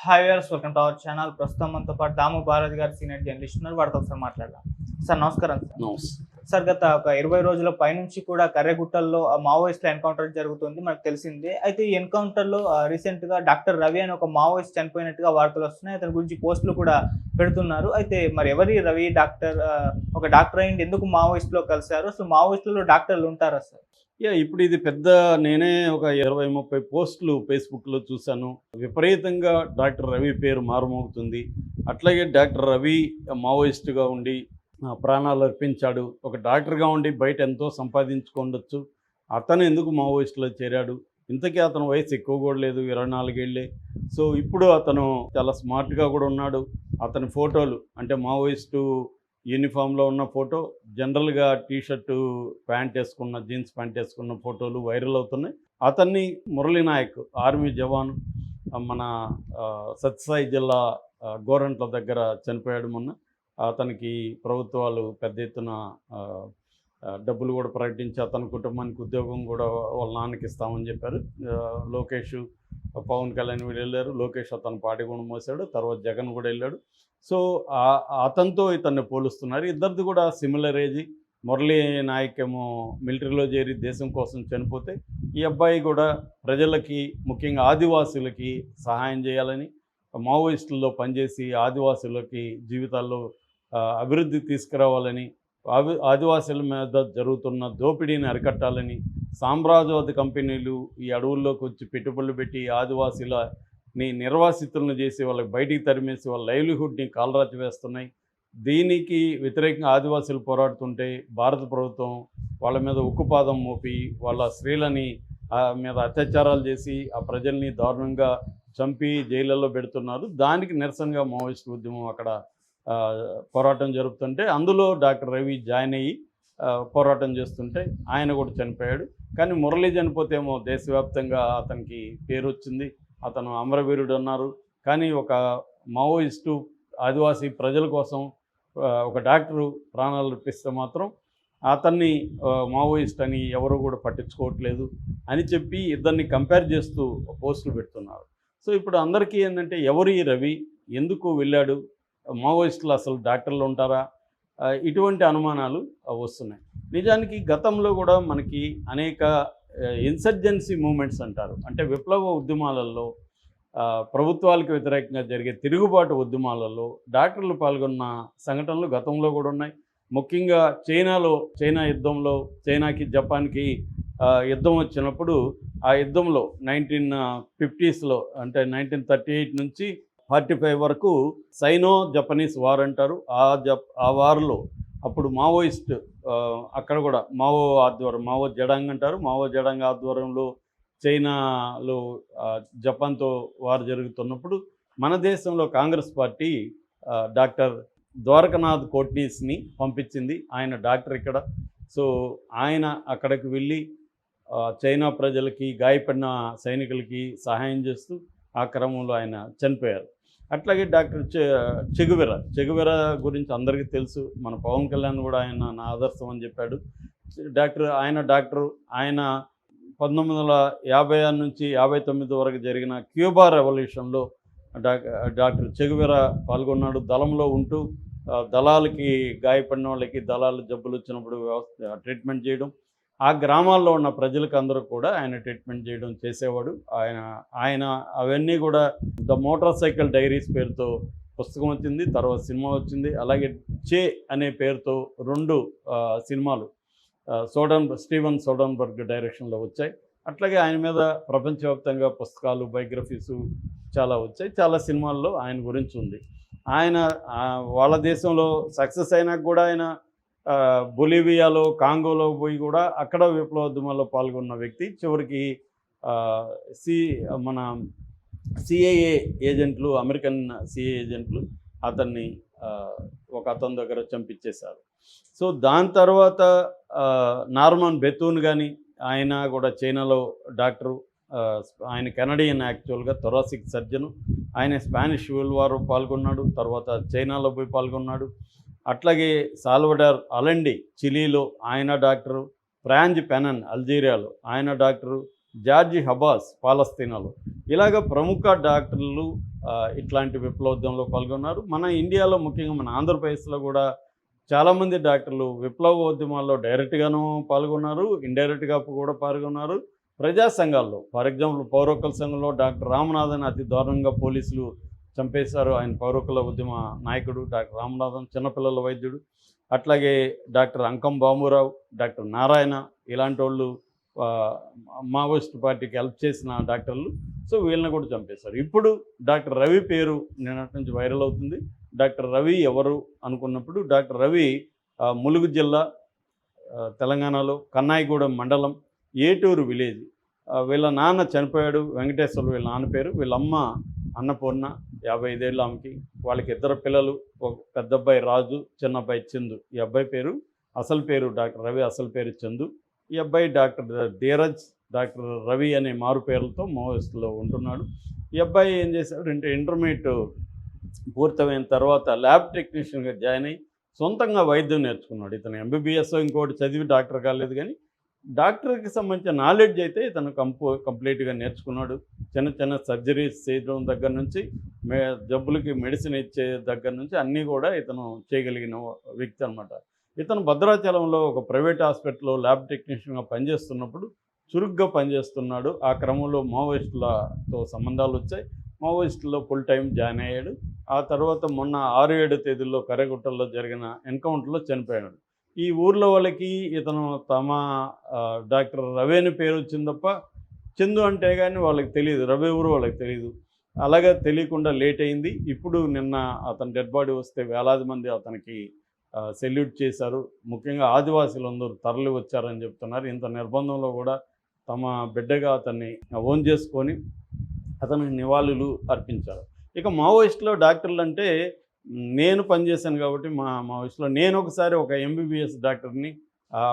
Hi viewers, welcome to our channel. ప్రస్తుతం మనతో పాటు దాము భారతి గారు సీనియర్ జర్నలిస్ట్ ఉన్నారు. వారితో ఒకసారి మాట్లాడదాం. సార్ నమస్కారం. సార్ గత ఒక 20 రోజుల పైనుంచి కూడా కర్రెగుట్టల్లో మావోయిస్టుల ఎన్కౌంటర్ జరుగుతుంది, మనకు తెలిసిందే. అయితే ఈ ఎన్కౌంటర్లో రీసెంట్ గా డాక్టర్ రవి అని ఒక మావోయిస్ట్ చనిపోయినట్టుగా వార్తలు వస్తున్నాయి. అతని గురించి పోస్టులు కూడా పెడుతున్నారు. అయితే మరి ఎవరి రవి డాక్టర్? ఒక డాక్టర్ అయ్యింది, ఎందుకు మావోయిస్టులో కలిశారు? అసలు మావోయిస్టులలో డాక్టర్లు ఉంటారా సార్? ఇప్పుడు ఇది పెద్ద నేనే ఒక 20-30 పోస్టులు ఫేస్బుక్లో చూశాను. విపరీతంగా డాక్టర్ రవి పేరు మారుమోగుతుంది. అట్లాగే డాక్టర్ రవి మావోయిస్టుగా ఉండి ప్రాణాలు అర్పించాడు. ఒక డాక్టర్గా ఉండి బయట ఎంతో సంపాదించుకోవచ్చు. అతను ఎందుకు మావోయిస్టులో చేరాడు? ఇంతకీ అతను వయసు ఎక్కువ కూడా లేదు, 24 ఏళ్ళే. సో ఇప్పుడు అతను చాలా స్మార్ట్గా కూడా ఉన్నాడు. అతని ఫోటోలు అంటే మావోయిస్టు యూనిఫామ్లో ఉన్న ఫోటో, జనరల్గా టీషర్టు ప్యాంట్ వేసుకున్న, జీన్స్ ప్యాంట్ వేసుకున్న ఫోటోలు వైరల్ అవుతున్నాయి. అతన్ని మురళీ నాయక్, ఆర్మీ జవాను, మన సత్యసాయి జిల్లా గోరంట్ల దగ్గర చనిపోయాడు మొన్న. అతనికి ప్రభుత్వాలు పెద్ద ఎత్తున డబ్బులు కూడా ప్రకటించి అతని కుటుంబానికి ఉద్యోగం కూడా వాళ్ళ నాన్నకి ఇస్తామని చెప్పారు. లోకేష్, పవన్ కళ్యాణ్ వీళ్ళు వెళ్ళారు. లోకేష్ అతను పార్టీ కూడా మోసాడు. తర్వాత జగన్ కూడా వెళ్ళాడు. సో అతనితో ఇతన్ని పోలుస్తున్నారు. ఇద్దరిది కూడా సిమిలర్ ఏజ్. మురళీ నాయక్ ఏమో మిలిటరీలో చేరి దేశం కోసం చనిపోతే, ఈ అబ్బాయి కూడా ప్రజలకి, ముఖ్యంగా ఆదివాసులకి సహాయం చేయాలని, మావోయిస్టుల్లో పనిచేసి ఆదివాసులకి జీవితాల్లో అభివృద్ధి తీసుకురావాలని, ఆదివాసుల మీద జరుగుతున్న దోపిడీని అరికట్టాలని, సామ్రాజ్యవాద కంపెనీలు ఈ అడవుల్లోకి వచ్చి పెట్టుబడులు పెట్టి ఆదివాసులని నిర్వాసితులను చేసి వాళ్ళకి బయటికి తరిమేసి వాళ్ళ లైవ్లీహుడ్ని కాలరాచి వేస్తున్నాయి. దీనికి వ్యతిరేకంగా ఆదివాసులు పోరాడుతుంటే భారత ప్రభుత్వం వాళ్ళ మీద ఉక్కుపాదం మోపి వాళ్ళ స్త్రీలని మీద అత్యాచారాలు చేసి ఆ ప్రజల్ని దారుణంగా చంపి జైళ్ళల్లో పెడుతున్నారు. దానికి నిరసనగా మావోయిస్ట్ ఉద్యమం అక్కడ పోరాటం జరుపుతుంటే అందులో డాక్టర్ రవి జాయిన్ అయ్యి పోరాటం చేస్తుంటే ఆయన కూడా చనిపోయాడు. కానీ మురళి చనిపోతేమో దేశవ్యాప్తంగా అతనికి పేరు వచ్చింది, అతను అమరవీరుడు అన్నారు. కానీ ఒక మావోయిస్టు ఆదివాసీ ప్రజల కోసం ఒక డాక్టరు ప్రాణాలు అర్పిస్తే మాత్రం అతన్ని మావోయిస్ట్ అని ఎవరు కూడా పట్టించుకోవట్లేదు అని చెప్పి ఇద్దరిని కంపేర్ చేస్తూ పోస్టులు పెడుతున్నారు. సో ఇప్పుడు అందరికీ ఏంటంటే, ఎవరు ఈ రవి, ఎందుకు వెళ్ళాడు, మావోయిస్టులు అసలు డాక్టర్లు ఉంటారా, ఇటువంటి అనుమానాలు వస్తున్నాయి. నిజానికి గతంలో కూడా మనకి అనేక ఇన్సర్జెన్సీ మూమెంట్స్ అంటారు, అంటే విప్లవ ఉద్యమాలలో, ప్రభుత్వాలకు వ్యతిరేకంగా జరిగే తిరుగుబాటు ఉద్యమాలలో డాక్టర్లు పాల్గొన్న సంఘటనలు గతంలో కూడా ఉన్నాయి. ముఖ్యంగా చైనా యుద్ధంలో, చైనాకి జపాన్కి యుద్ధం వచ్చినప్పుడు ఆ యుద్ధంలో 1950s అంటే 1938 నుంచి 45 వరకు సైనో జపనీస్ వార్ అంటారు. ఆ వార్లో అప్పుడు మావోయిస్ట్ అక్కడ కూడా మావో జెడాంగ్ అంటారు. మావో జెడాంగ్ ఆధ్వర్యంలో చైనాలో జపాన్తో వార్ జరుగుతున్నప్పుడు మన దేశంలో కాంగ్రెస్ పార్టీ డాక్టర్ ద్వారకనాథ్ కోట్నీస్ని పంపించింది. ఆయన డాక్టర్ ఇక్కడ. సో ఆయన అక్కడికి వెళ్ళి చైనా ప్రజలకి, గాయపడిన సైనికులకి సహాయం చేస్తూ ఆ క్రమంలో ఆయన చనిపోయారు. అట్లాగే డాక్టర్ చెగువెరా గురించి అందరికీ తెలుసు. మన పవన్ కళ్యాణ్ కూడా ఆయన నా ఆదర్శం అని చెప్పాడు. ఆయన 1956 నుంచి 59 వరకు జరిగిన క్యూబా రెవల్యూషన్లో డాక్టర్ చెగువెరా పాల్గొన్నాడు. దళంలో ఉంటూ దళాలకి, గాయపడిన వాళ్ళకి, దళాలు జబ్బులు వచ్చినప్పుడు ట్రీట్మెంట్ చేయడం, ఆ గ్రామాల్లో ఉన్న ప్రజలకు అందరూ కూడా ఆయన ట్రీట్మెంట్ చేయడం చేసేవాడు. ఆయన అవన్నీ కూడా ద మోటార్ సైకిల్ డైరీస్ పేరుతో పుస్తకం వచ్చింది, తర్వాత సినిమా వచ్చింది. అలాగే చే అనే పేరుతో 2 సినిమాలు స్టీవెన్ సోడన్బర్గ్ డైరెక్షన్లో వచ్చాయి. అట్లాగే ఆయన మీద ప్రపంచవ్యాప్తంగా పుస్తకాలు, బయోగ్రఫీసు చాలా వచ్చాయి. చాలా సినిమాల్లో ఆయన గురించి ఉంది. ఆయన వాళ్ళ దేశంలో సక్సెస్ అయినాక కూడా ఆయన బొలీవియాలో, కాంగోలో పోయి కూడా అక్కడ విప్లవోద్యమాల్లో పాల్గొన్న వ్యక్తి. చివరికి మన సిఐఏ ఏజెంట్లు, అమెరికన్ సిఐఏ ఏజెంట్లు అతన్ని అతని దగ్గర చంపించేశారు. సో దాని తర్వాత నార్మన్ బెతూన్ కానీ, ఆయన కూడా చైనాలో డాక్టరు. ఆయన కెనడియన్, యాక్చువల్గా థొరాసిక్ సర్జను. ఆయన స్పానిష్ సివిల్ వార్ పాల్గొన్నాడు, తర్వాత చైనాలో పోయి పాల్గొన్నాడు. అట్లాగే సాల్వడార్ అలండి చిలీలో, ఆయన డాక్టరు. ఫ్రాంజ్ పెనన్ అల్జీరియాలో, ఆయన డాక్టరు. జార్జి హబాస్ పాలస్తీనాలో. ఇలాగ ప్రముఖ డాక్టర్లు ఇట్లాంటి విప్లవోద్యమంలో పాల్గొన్నారు. మన ఇండియాలో ముఖ్యంగా మన ఆంధ్రప్రదేశ్లో కూడా చాలామంది డాక్టర్లు విప్లవోద్యమాల్లో డైరెక్ట్గాను పాల్గొన్నారు, ఇండైరెక్ట్గా కూడా పాల్గొన్నారు. ప్రజా సంఘాల్లో ఫర్ ఎగ్జాంపుల్ పౌర హక్కుల సంఘంలో డాక్టర్ రామనాథన్ అతి దారుణంగా పోలీసులు చంపేశారు. ఆయన పౌర హక్కుల ఉద్యమ నాయకుడు డాక్టర్ రామనాథన్, చిన్నపిల్లల వైద్యుడు. అట్లాగే డాక్టర్ అంకం బాబురావు, డాక్టర్ నారాయణ ఇలాంటి వాళ్ళు మావోయిస్ట్ పార్టీకి హెల్ప్ చేసిన డాక్టర్లు. సో వీళ్ళని కూడా చంపేశారు. ఇప్పుడు డాక్టర్ రవి పేరు నిన్నటి నుంచి వైరల్ అవుతుంది. డాక్టర్ రవి ఎవరు అనుకున్నప్పుడు డాక్టర్ రవి ములుగు జిల్లా తెలంగాణలో కన్నాయిగూడెం మండలం ఏటూరు విలేజ్. వీళ్ళ నాన్న చనిపోయాడు, వెంకటేశ్వర వీళ్ళ నాన్న పేరు. వీళ్ళమ్మ అన్నపూర్ణ, 55 ఏళ్ళు ఆమెకి. వాళ్ళకి 2 పిల్లలు, ఒక పెద్ద అబ్బాయి రాజు, చిన్న అబ్బాయి చందు. ఈ అబ్బాయి పేరు అసలు పేరు డాక్టర్ రవి, అసలు పేరు చందు. ఈ అబ్బాయి డాక్టర్ ధీరజ్, డాక్టర్ రవి అనే మారు పేర్లతో మావోయిస్టులో ఉంటున్నాడు. ఈ అబ్బాయి ఏం చేశాడు అంటే ఇంటర్మీడియట్ పూర్తయిన తర్వాత ల్యాబ్ టెక్నీషియన్గా జాయిన్ అయ్యి సొంతంగా వైద్యం నేర్చుకున్నాడు. ఇతను ఎంబీబీఎస్ ఇంకోటి చదివి డాక్టర్ కాలేదు, కానీ డాక్టర్కి సంబంధించిన నాలెడ్జ్ అయితే ఇతను కంప్లీట్గా నేర్చుకున్నాడు. చిన్న చిన్న సర్జరీస్ చేయడం దగ్గర నుంచి జబ్బులకి మెడిసిన్ ఇచ్చే దగ్గర నుంచి అన్నీ కూడా ఇతను చేయగలిగిన వ్యక్తి అనమాట. ఇతను భద్రాచలంలో ఒక ప్రైవేట్ హాస్పిటల్లో ల్యాబ్ టెక్నీషియన్గా పనిచేస్తున్నప్పుడు చురుగ్గా పనిచేస్తున్నాడు. ఆ క్రమంలో మావోయిస్టులతో సంబంధాలు వచ్చాయి. మావోయిస్టుల్లో ఫుల్ టైం జాయిన్ అయ్యాడు. ఆ తర్వాత మొన్న 6-7 తేదీల్లో కర్రెగుట్టల్లో జరిగిన ఎన్కౌంటర్లో చనిపోయాడు. ఈ ఊర్లో వాళ్ళకి ఇతను తమ డాక్టర్ రవి అని పేరు వచ్చింది తప్ప చందు అంటే కానీ వాళ్ళకి తెలియదు, రవి ఎవరు వాళ్ళకి తెలియదు. అలాగే తెలియకుండా లేట్ అయింది. ఇప్పుడు నిన్న అతని డెడ్ బాడీ వస్తే వేలాది మంది అతనికి సెల్యూట్ చేశారు. ముఖ్యంగా ఆదివాసీలందరూ తరలి వచ్చారని చెప్తున్నారు. ఇంత నిర్బంధంలో కూడా తమ బిడ్డగా అతన్ని ఓన్ చేసుకొని అతనికి నివాళులు అర్పించారు. ఇక మావోయిస్టులో డాక్టర్లు అంటే నేను పనిచేశాను కాబట్టి మావోయిస్టులో నేను ఒకసారి ఒక ఎంబీబీఎస్ డాక్టర్ని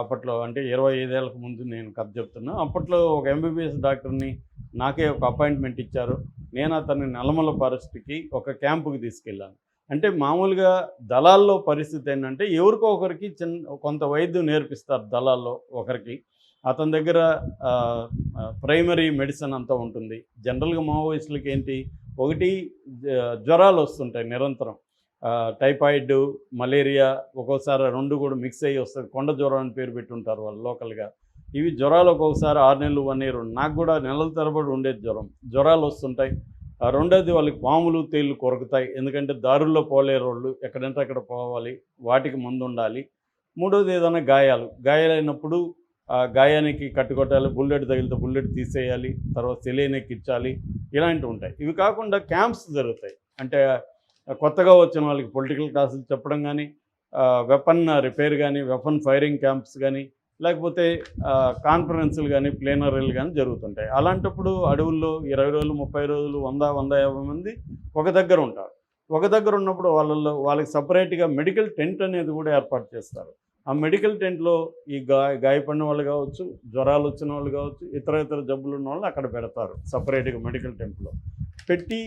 అప్పట్లో అంటే 25 ఏళ్ళకు ముందు నేను కథ చెప్తున్నా. అప్పట్లో ఒక ఎంబీబీఎస్ డాక్టర్ని నాకే ఒక అపాయింట్మెంట్ ఇచ్చారు. నేను అతన్ని నల్లమల ఫారెస్ట్కి ఒక క్యాంపుకి తీసుకెళ్ళాను. అంటే మామూలుగా దళాల్లో పరిస్థితి ఏంటంటే ఎవరికో ఒకరికి కొంత వైద్యం నేర్పిస్తారు దళాల్లో ఒకరికి. అతని దగ్గర ప్రైమరీ మెడిసిన్ అంతా ఉంటుంది. జనరల్గా మావోయిస్టులకి ఏంటి, ఒకటి జ్వరాలు వస్తుంటాయి నిరంతరం, టైఫాయిడ్, మలేరియా, ఒక్కోసారి 2 కూడా మిక్స్ అయ్యి వస్తుంది. కొండ జ్వరం అని పేరు పెట్టి ఉంటారు వాళ్ళు లోకల్గా. ఇవి జ్వరాలు ఒక్కొక్కసారి 6 నెలలు 1 year, నాకు కూడా నెలల తరబడి ఉండేది జ్వరాలు వస్తుంటాయి. రెండోది వాళ్ళకి పాములు తేళ్ళు కొరుకుతాయి, ఎందుకంటే దారుల్లో పోలేరు వాళ్ళు, ఎక్కడంటే అక్కడ పోవాలి, వాటికి మందు ఉండాలి. మూడోది ఏదైనా గాయాలైనప్పుడు ఆ గాయానికి కట్టుకొట్టాలి, బుల్లెట్ తగిలితే బుల్లెట్ తీసేయాలి, తర్వాత సెలైన్ ఎక్కించాలి, ఇలాంటివి ఉంటాయి. ఇవి కాకుండా క్యాంప్స్ జరుగుతాయి. అంటే కొత్తగా వచ్చిన వాళ్ళకి పొలిటికల్ క్లాసులు చెప్పడం కానీ, వెపన్ రిపేర్ కానీ, వెపన్ ఫైరింగ్ క్యాంప్స్ కానీ, లేకపోతే కాన్ఫరెన్సులు కానీ, ప్లేనరీలు కానీ జరుగుతుంటాయి. అలాంటప్పుడు అడవుల్లో 20 రోజులు, 30 రోజులు, 100-150 మంది ఒక దగ్గర ఉంటారు. ఒక దగ్గర ఉన్నప్పుడు వాళ్ళకి సపరేట్గా మెడికల్ టెంట్ అనేది కూడా ఏర్పాటు చేస్తారు. ఆ మెడికల్ టెంట్లో ఈ గాయపడిన వాళ్ళు కావచ్చు, జ్వరాలు వచ్చిన వాళ్ళు కావచ్చు, ఇతర జబ్బులు ఉన్న వాళ్ళు అక్కడ పెడతారు సపరేట్గా మెడికల్ టెంట్లో పెట్టి.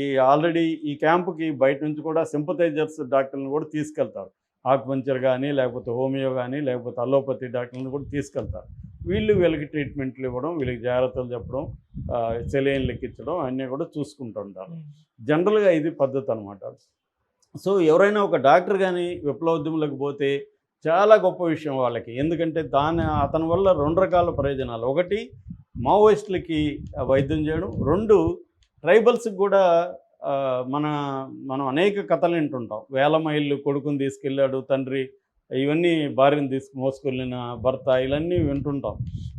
ఈ ఆల్రెడీ ఈ క్యాంపుకి బయట నుంచి కూడా సింపథైజర్స్ డాక్టర్లను కూడా తీసుకెళ్తారు. ఆక్యుపంక్చర్ కానీ, లేకపోతే హోమియో కానీ, లేకపోతే అలోపతి డాక్టర్లను కూడా తీసుకెళ్తారు. వీళ్ళకి ట్రీట్మెంట్లు ఇవ్వడం, వీళ్ళకి జాగ్రత్తలు చెప్పడం, సెలైన్లు ఎక్కించడం అన్నీ కూడా చూసుకుంటూ ఉంటారు. జనరల్గా ఇది పద్ధతి అనమాట. సో ఎవరైనా ఒక డాక్టర్ కానీ విప్లవోద్యమంలోకి పోతే చాలా గొప్ప విషయం వాళ్ళకి. ఎందుకంటే అతని వల్ల 2 రకాల ప్రయోజనాలు. ఒకటి, మావోయిస్టులకి వైద్యం చేయడం. 2, ట్రైబల్స్కి కూడా మనం అనేక కథలు వింటుంటాం. 1000 మైళ్ళు కొడుకుని తీసుకెళ్ళాడు తండ్రి, ఇవన్నీ భార్యను మోసుకెళ్ళిన భర్త, ఇవన్నీ వింటుంటాం.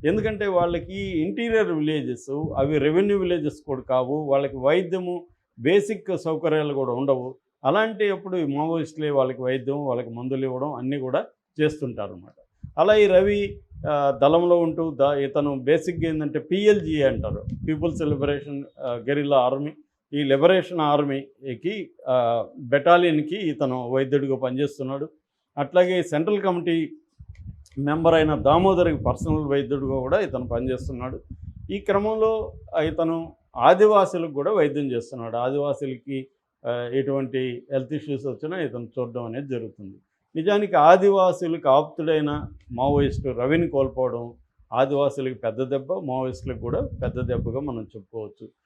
ఎందుకంటే వాళ్ళకి ఇంటీరియర్ విలేజెస్, అవి రెవెన్యూ విలేజెస్ కూడా కావు. వాళ్ళకి వైద్యము బేసిక్ సౌకర్యాలు కూడా ఉండవు. అలాంటి అప్పుడు ఈ మావోయిస్టులే వాళ్ళకి వైద్యం, వాళ్ళకి మందులు ఇవ్వడం అన్నీ కూడా చేస్తుంటారు అన్నమాట. అలా ఈ రవి దళంలో ఉంటూ ఇతను బేసిక్గా ఏంటంటే PLG అంటారు, పీపుల్స్ లిబరేషన్ గెరిల్లా ఆర్మీ. ఈ లిబరేషన్ ఆర్మీకి బెటాలియన్కి ఇతను వైద్యుడిగా పనిచేస్తున్నాడు. అట్లాగే సెంట్రల్ కమిటీ మెంబర్ అయిన దామోదర్కి పర్సనల్ వైద్యుడిగా కూడా ఇతను పనిచేస్తున్నాడు. ఈ క్రమంలో ఇతను ఆదివాసులకు కూడా వైద్యం చేస్తున్నాడు. ఆదివాసులకి ఎటువంటి హెల్త్ ఇష్యూస్ వచ్చినా ఇతను చూడడం అనేది జరుగుతుంది. నిజానికి ఆదివాసులకు ఆప్తుడైన మావోయిస్టు రవిని కోల్పోవడం ఆదివాసులకు పెద్ద దెబ్బ, మావోయిస్టులకు కూడా పెద్ద దెబ్బగా మనం చెప్పుకోవచ్చు.